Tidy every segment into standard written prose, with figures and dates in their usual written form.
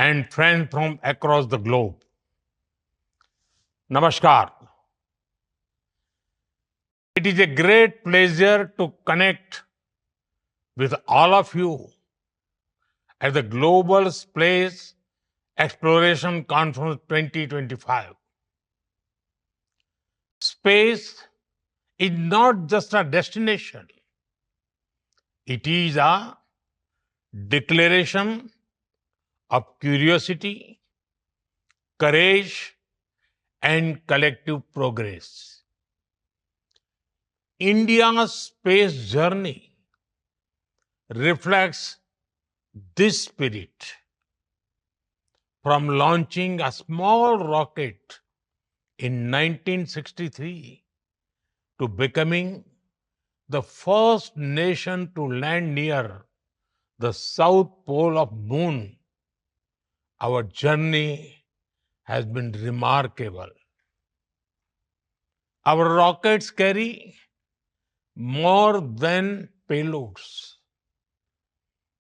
and friends from across the globe. Namaskar. It is a great pleasure to connect with all of you at the Global Space Exploration Conference 2025. Space is not just a destination, it is a declaration of curiosity, courage, and collective progress. India's space journey reflects this spirit. From launching a small rocket in 1963 to becoming the first nation to land near the south pole of moon, our journey has been remarkable. Our rockets carry more than payloads.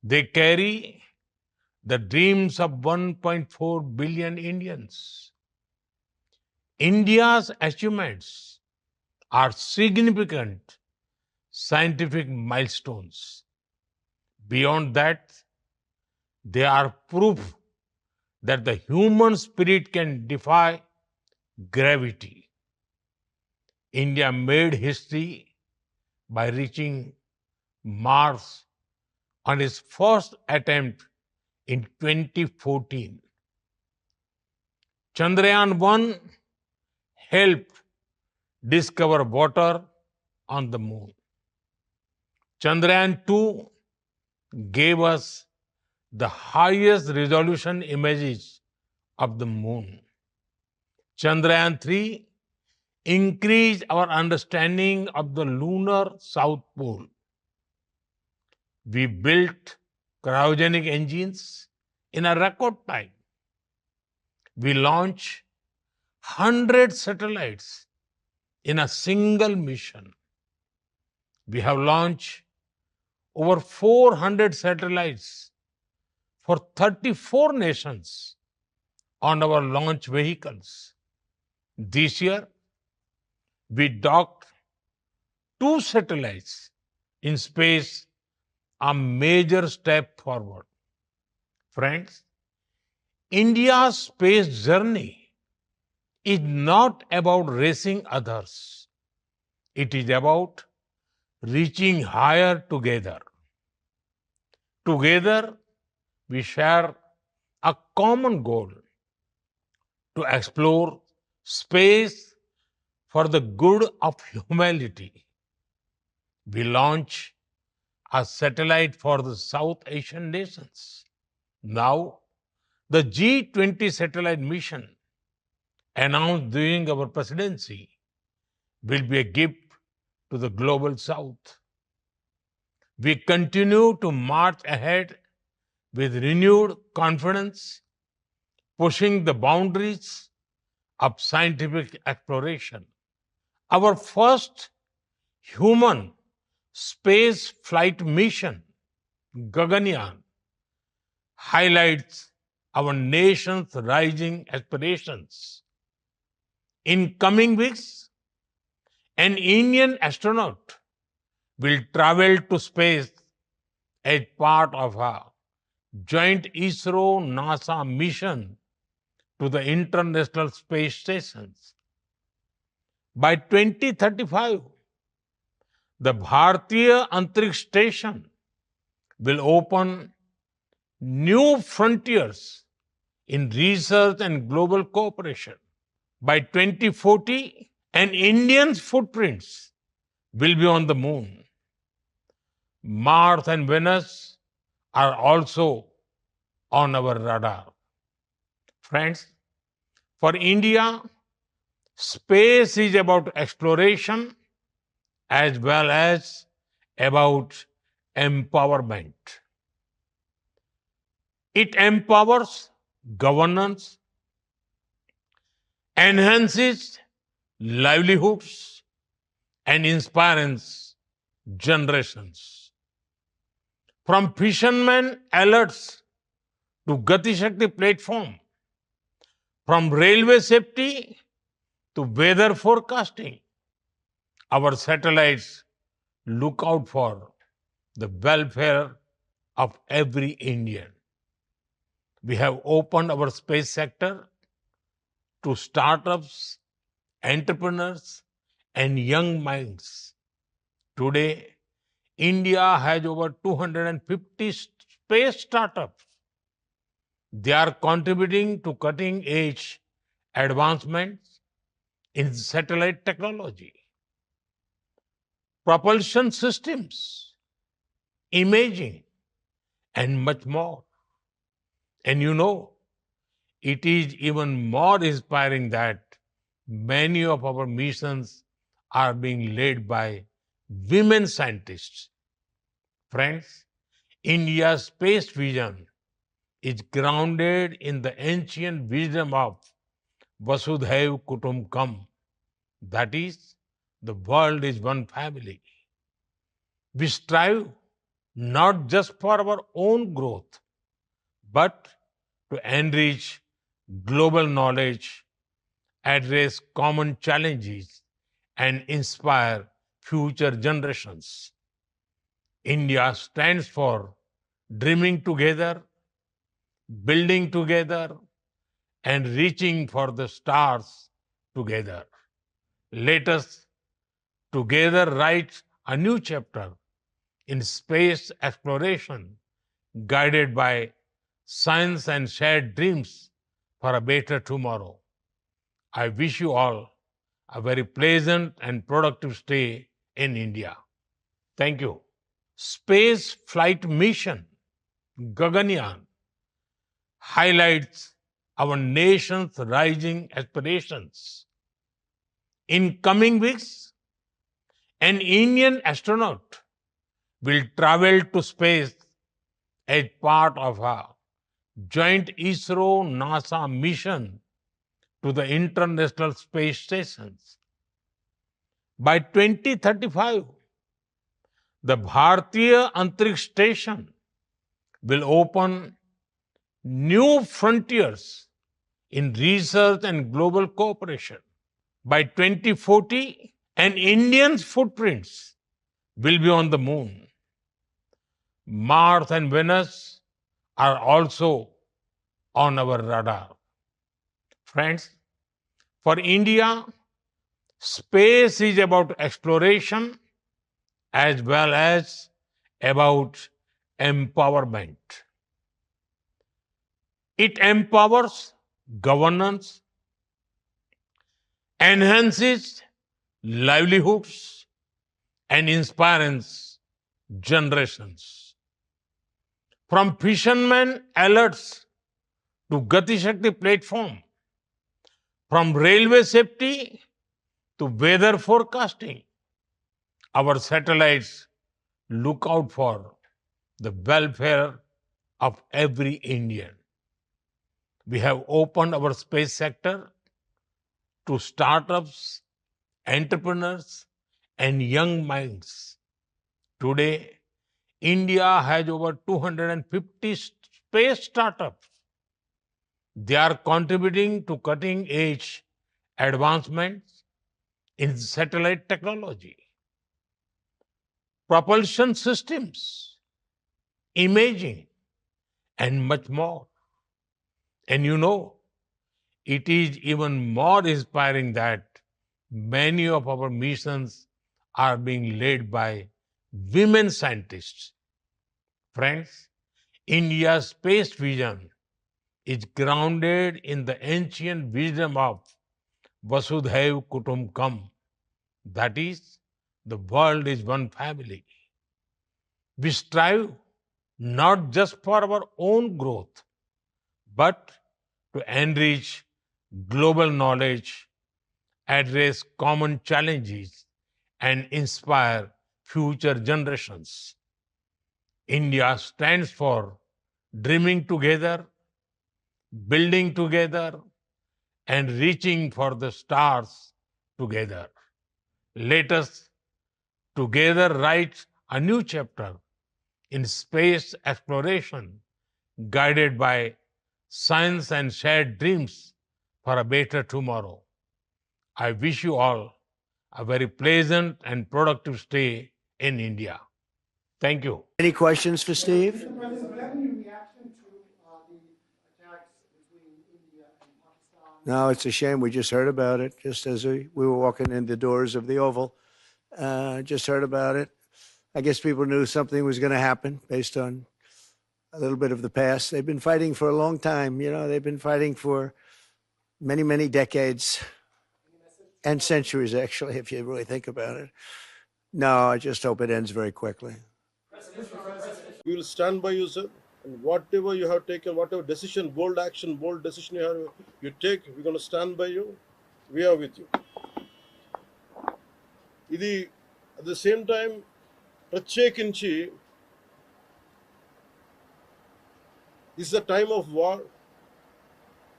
They carry the dreams of 1.4 billion Indians. India's achievements are significant scientific milestones. Beyond that, they are proof that the human spirit can defy gravity. India made history by reaching Mars on its first attempt in 2014. Chandrayaan-1 helped discover water on the moon. Chandrayaan-2 gave us the highest resolution images of the moon. Chandrayaan-3 increased our understanding of the lunar south pole. We built cryogenic engines in a record time. We launched 100 satellites in a single mission. We have launched over 400 satellites for 34 nations on our launch vehicles. This year, we docked 2 satellites in space, a major step forward. Friends, India's space journey is not about racing others. It is about reaching higher together. Together, we share a common goal to explore space for the good of humanity. We launch a satellite for the South Asian nations. Now, the G20 satellite mission announced during our presidency will be a gift to the global South. We continue to march ahead with renewed confidence, pushing the boundaries of scientific exploration. Our first human space flight mission, Gaganyaan, highlights our nation's rising aspirations. In coming weeks, an Indian astronaut will travel to space as part of a joint ISRO-NASA mission to the International Space Stations. By 2035, the Bharatiya Antariksh Station will open new frontiers in research and global cooperation. By 2040, an Indian's footprints will be on the moon. Mars and Venus are also on our radar. Friends, for India, space is about exploration as well as about empowerment. It empowers governance, enhances livelihoods, and inspires generations. From fishermen alerts to Gati Shakti platform, from railway safety to weather forecasting. Our satellites look out for the welfare of every Indian. We have opened our space sector to startups, entrepreneurs, and young minds. Today, India has over 250 space startups. They are contributing to cutting edge advancements in satellite technology, propulsion systems, imaging, and much more. And you know, it is even more inspiring that many of our missions are being led by women scientists. Friends, India's space vision is grounded in the ancient wisdom of Vasudhaiv Kutumbakam. That is, the world is one family. We strive not just for our own growth, but to enrich global knowledge, address common challenges, and inspire future generations. India stands for dreaming together, building together, and reaching for the stars together. Let us together write a new chapter in space exploration, guided by science and shared dreams for a better tomorrow. I wish you all a very pleasant and productive stay in India. Thank you. Space flight mission Gaganyaan highlights our nation's rising aspirations. In coming weeks, an Indian astronaut will travel to space as part of a joint ISRO-NASA mission to the International Space Stations. By 2035, the Bharatiya Antariksh Station will open new frontiers in research and global cooperation. By 2040, an Indian's footprints will be on the moon. Mars and Venus are also on our radar. Friends, for India, space is about exploration as well as about empowerment. It empowers governance, enhances livelihoods, and inspires generations. From fishermen alerts to Gati Shakti platform, from railway safety to weather forecasting, our satellites look out for the welfare of every Indian. We have opened our space sector to startups, entrepreneurs, and young minds. Today, India has over 250 space startups. They are contributing to cutting edge advancements in satellite technology, propulsion systems, imaging, and much more. And you know, it is even more inspiring that many of our missions are being led by women scientists. Friends, India's space vision is grounded in the ancient wisdom of Vasudhaiv Kutumbakam. That is, the world is one family. We strive not just for our own growth, but to enrich global knowledge, address common challenges, and inspire future generations. India stands for dreaming together, building together, and reaching for the stars together. Let us together write a new chapter in space exploration, guided by science and shared dreams for a better tomorrow. I wish you all a very pleasant and productive stay in India. Thank you. Any questions for Steve? Mr. President, do you have any reaction to the attacks between India and Pakistan? No, it's a shame. We just heard about it just as we were walking in the doors of the Oval. Just heard about it. I guess people knew something was going to happen based on a little bit of the past. They've been fighting for a long time. You know, they've been fighting for many, many decades and centuries, actually, if you really think about it. No, I just hope it ends very quickly. We will stand by you, sir. And whatever you have taken, whatever decision, bold action, bold decision you take, we're going to stand by you. We are with you. At the same time, ప్రత్యేకించి this is a time of war,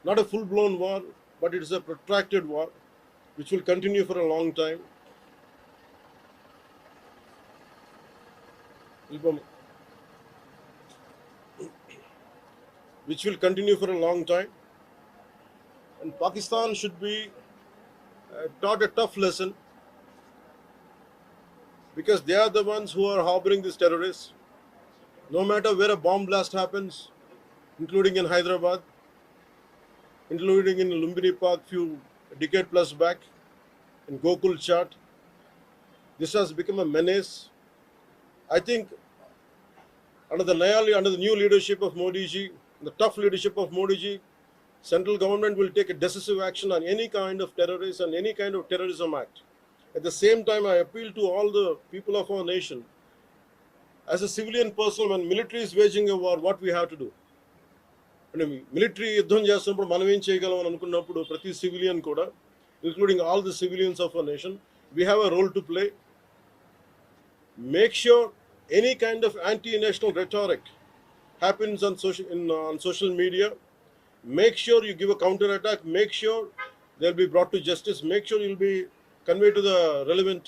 not a full-blown war, but it is a protracted war, which will continue for a long time. Which will continue for a long time. And Pakistan should be taught a tough lesson, because they are the ones who are harboring these terrorists. No matter where a bomb blast happens, including in Hyderabad, including in Lumbini Park few decade plus back, in Gokul Chat, this has become a menace. I think under the new leadership of Modi ji, the tough leadership of Modi ji, central government will take a decisive action on any kind of terrorism and any kind of terrorism act. At the same time, I appeal to all the people of our nation. As a civilian person, when military is waging a war, what we have to do? Military యుద్ధం చేస్తున్నప్పుడు మనం ఏం చేయగలం అని అనుకున్నప్పుడు ప్రతి civilian కూడా, including all the civilians of our nation, we have a role to play. Make sure any kind of anti-national rhetoric happens on social media. Make sure you give a counter-attack. Make sure they'll be brought to justice. Make sure you'll be conveyed to the relevant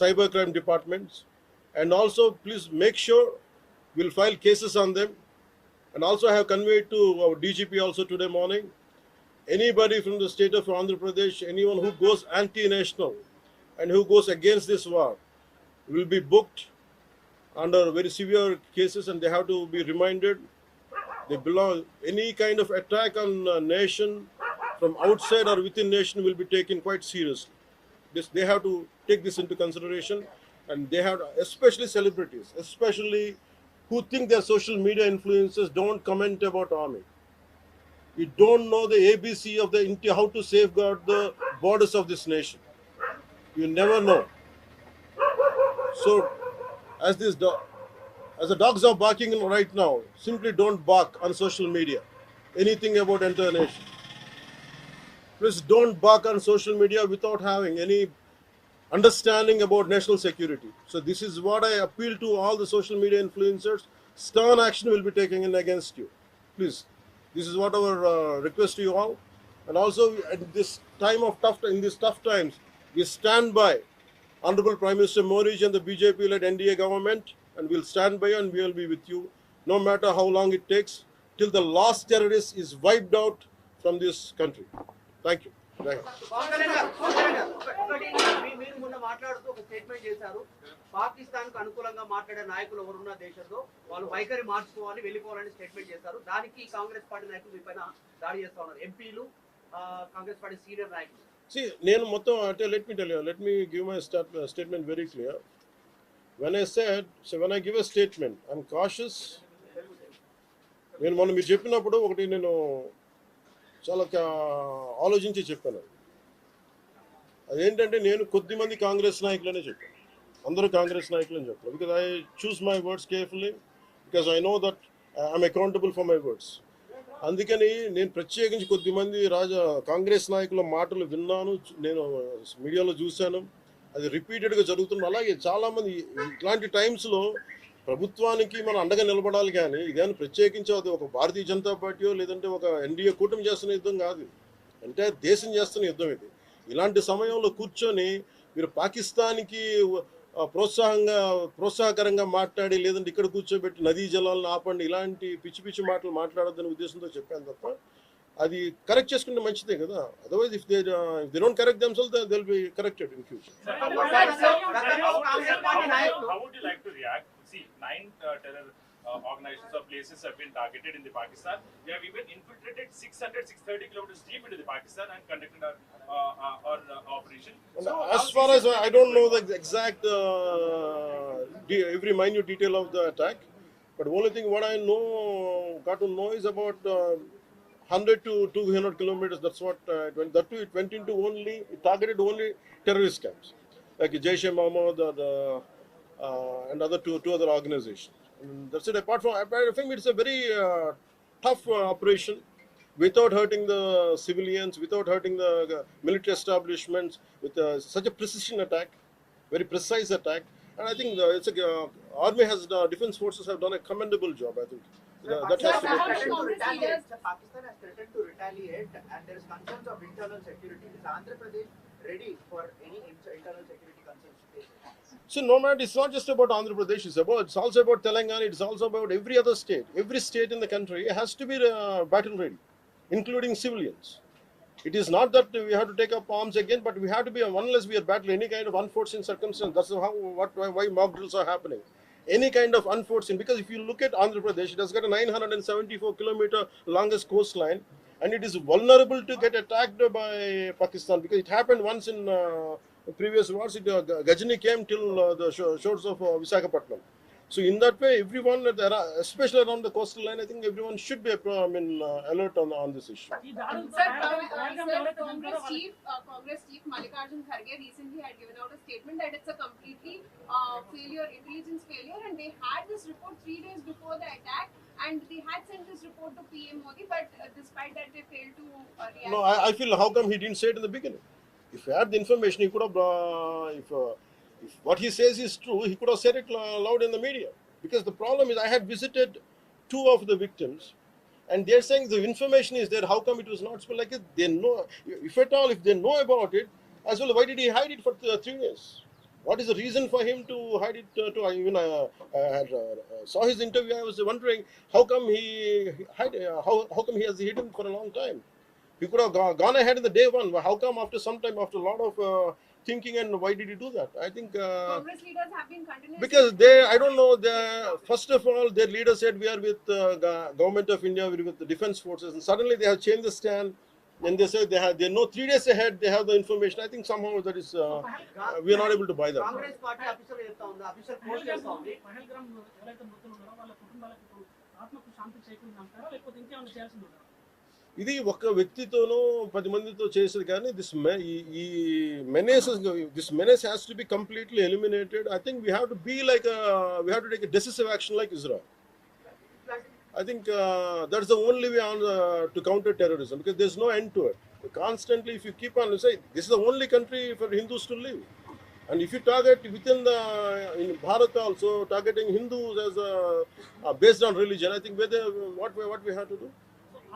cybercrime departments. And also, please make sure we'll file cases on them. And also I have conveyed to our DGP also today morning, anybody from the state of Andhra Pradesh, anyone who goes anti-national and who goes against this war will be booked under very severe cases, and they have to be reminded they belong. Any kind of attack on a nation from outside or within nation will be taken quite seriously. They have to take this into consideration, and they have to, especially celebrities, especially who think they're social media influencers, don't comment about army. You don't know the ABC of how to safeguard the borders of this nation. You never know. So, as the dogs are barking right now, simply don't bark on social media anything about entire nation. Please don't bark on social media without having any understanding about national security. So this is what I appeal to all the social media influencers. Stern action will be taken in against you. Please, this is what our request to you all. And also, at this time of in these tough times, we stand by Honorable Prime Minister Modi and the BJP-led NDA government, and we'll stand by you and we will be with you, no matter how long it takes, till the last terrorist is wiped out from this country. Thank you. మీరు మొన్న మాట్లాడుతూ ఒక statement చేశారు, పాకిస్తాన్ కు అనుకూలంగా మాట్లాడే నాయకులు ఎవరున్న దేశంలో వాళ్ళు వైఖరి మార్చుకోవాలి, వెళ్ళిపోవాలని స్టేట్మెంట్ చేశారు. దానికి కాంగ్రెస్ పార్టీ నాయకులు మీ పైన దాడి చేస్తా ఉన్నారు, ఎంపీలు, కాంగ్రెస్ పార్టీ సీనియర్ నాయకులు. See, నేను మొత్తం అంటే let me give my statement very clear. When I give a statement, I'm cautious. నేను మొన్న మీరు చెప్పినప్పుడు ఒకటి నేను చాలా ఆలోచించి చెప్పాను. అదేంటంటే నేను కొద్దిమంది కాంగ్రెస్ నాయకులనే చెప్పాను, అందరూ కాంగ్రెస్ నాయకులని చెప్పాను. Because I choose my words carefully, because I know that I'm accountable for my words. అందుకని నేను ప్రత్యేకించి కొద్దిమంది కాంగ్రెస్ నాయకుల మాటలు విన్నాను, నేను మీడియాలో చూశాను, అది రిపీటెడ్గా జరుగుతుంది. అలాగే చాలామంది ఇట్లాంటి టైమ్స్లో ప్రభుత్వానికి మనం అండగా నిలబడాలి, కానీ ఇదేమైనా ప్రత్యేకించి అది ఒక భారతీయ జనతా పార్టీయో లేదంటే ఒక ఎన్డీఏ కూటమి చేస్తున్న యుద్ధం కాదు, అంటే దేశం చేస్తున్న యుద్ధం ఇది. ఇలాంటి సమయంలో కూర్చొని మీరు పాకిస్తాన్కి ప్రోత్సాహకరంగా మాట్లాడి లేదంటే ఇక్కడ కూర్చోబెట్టి నదీ జలాలను ఆపండి ఇలాంటి పిచ్చి పిచ్చి మాటలు మాట్లాడొద్దనే ఉద్దేశంతో చెప్పాను తప్ప అది కరెక్ట్ చేసుకుంటే మంచిదే కదా. Otherwise if they don't correct themselves they will be corrected in future. How would you like to react? See, 9 terror organizations or places have been targeted in the Pakistan. They have even infiltrated 630 kilometers deep into the Pakistan and conducted our operation. As far as I don't know the exact every minute detail of the attack, but only thing what I know, got to know is about 100 to 200 kilometers. That's what it went. That too, it went into only, it targeted only terrorist camps like Jaish-e-Mohammed and other two other organizations. And that's it. Apart from, I think it's a very tough operation without hurting the civilians, without hurting the military establishments, with such a precision attack, very precise attack. And I think army has, defense forces have done a commendable job. I think that has to be appreciated. Pakistan has threatened to retaliate, and there is concerns of internal security. Is Andhra Pradesh ready for any internal security concerns to face it? So no matter, it's not just about Andhra Pradesh. It's also about Telangana. It's also about every other state. Every state in the country has to be battle ready, including civilians. It is not that we have to take up arms again, but we have to be, unless we are battling any kind of unforeseen circumstance. That's why mock drills are happening. Any kind of unforeseen, because if you look at Andhra Pradesh, it has got a 974-kilometer longest coastline, and it is vulnerable to get attacked by Pakistan, because it happened once in previous wars. Gajini came till the shores of Visakhapatnam. So in that way, everyone, especially around the coastal line, I think everyone should be alert on this issue. Sir, Congress Chief Mallikarjun Kharge recently had given out a statement that it's a completely failure, intelligence failure, and they had this report 3 days before the attack, and they had sent this report to PM Modi, but despite that, they failed to react. No, I feel, how come he didn't say it in the beginning? If he had the information, he could have, if what he says is true, he could have said it loud in the media. Because the problem is, I had visited 2 of the victims, and they're saying the information is there. How come it was not spoken? Like they know, if at all, if they know about it, as well, why did he hide it for 3 years? What is the reason for him to hide it? Even I saw his interview. I was wondering how come he how come he has hidden for a long time? He could have gone ahead in the day one. How come after some time, after a lot of thinking, and why did he do that? I think Congress leaders have been continuously... because I don't know, first of all, their leader said we are with government of India, we are with the defense forces, and suddenly they have changed the stand, and they say they know 3 days ahead they have the information. I think somehow that is we are not able to buy that. Congress party official చెప్తా ఉంది, official post చేస్తా ఉంది. పహల్గామ్ ఎవరైతే మృతులు ఉన్నారో వాళ్ళ కుటుంబాలకు ఇప్పుడు ఆత్మకు శాంతి చేకూరిందంటారా లేకపోతే ఇంకేమైనా చేయాల్సింది ఉందా? ఇది ఒక వ్యక్తితోనో 10 మందితో చేసేది కానీ this menace has to be completely eliminated. I think we have to take a decisive action like Israel. I think that's the only way to counter terrorism, because there's no end to it. Constantly, if you keep on saying this is the only country for Hindus to live, and if you target within in Bharat also targeting Hindus as based on religion, I think what we have to do.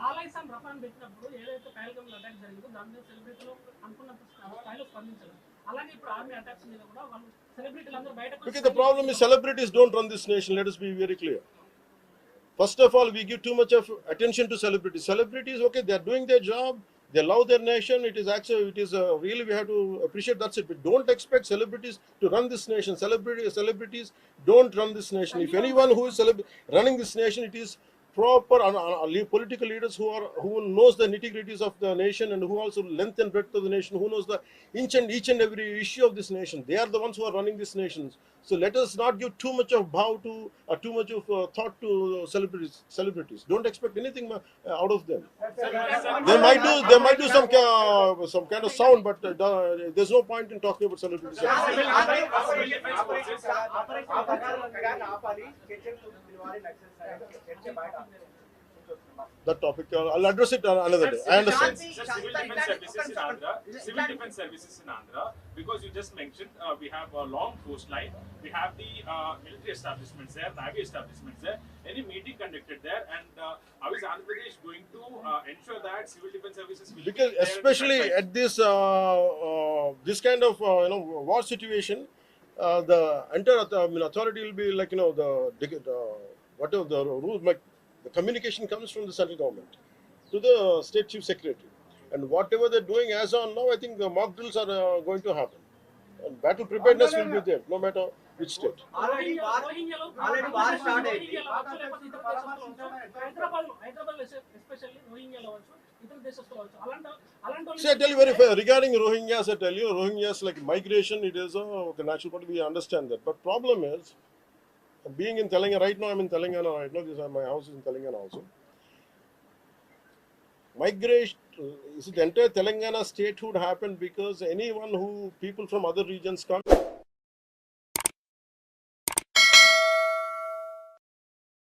ఆలైసాన్ రఫాన్ పెట్టినప్పుడు ఏదైతే Pahalgam attack జరిగిందో దాని మీద సెలబ్రిటీలు అనుకున్నంత స్థాయిలో స్పందించారు. అలాగే ఇప్పుడు ఆర్మీ అటాక్స్ మీద కూడా వాళ్ళు సెలబ్రిటీలు అందరూ బయటకు Because the problem is celebrities don't run this nation. Let us be very clear. First of all, we give too much of attention to celebrities. Celebrities, okay, they are doing their job. They love their nation. It is actually, really, we have to appreciate. That's it. But don't expect celebrities to run this nation. Celebrities don't run this nation. If anyone who is running this nation, it is proper political leaders who knows the nitty-gritties of the nation, and who also length and breadth of the nation, who knows the each and every issue of this nation. They are the ones who are running this nation. So let us not give too much of too much of thought to celebrities. Don't expect anything out of them. They might do some kind of sound, but there's no point in talking about celebrities. That topic, I'll address it another day. I understand. Civil defense services in Andhra, because you just mentioned we have a long coastline, we have the military establishments there, navy establishments there. Any meeting conducted there, and how is Andhra Pradesh going to ensure that civil defense services will Because be there especially at this kind of war situation, the entire authority will be like, whatever the rules, like the communication comes from the central government to the state chief secretary, and whatever they're doing as on now, I think the mock drills are going to happen, and battle preparedness will be there no matter which state. Already war start అయింది. Hyderabad especially రోహింగ్యాలో అవ్వచ్చు, ఇతర దేశస్తులు అవ్వచ్చు, అలాంటి See, I tell you very fair regarding Rohingyas. I tell you, Rohingyas like migration. It is a natural part. We understand that, but problem is being in Telangana right now. I'm in Telangana right now. My house is in Telangana also. Migration. Is it entire Telangana statehood happened because anyone who people from other regions come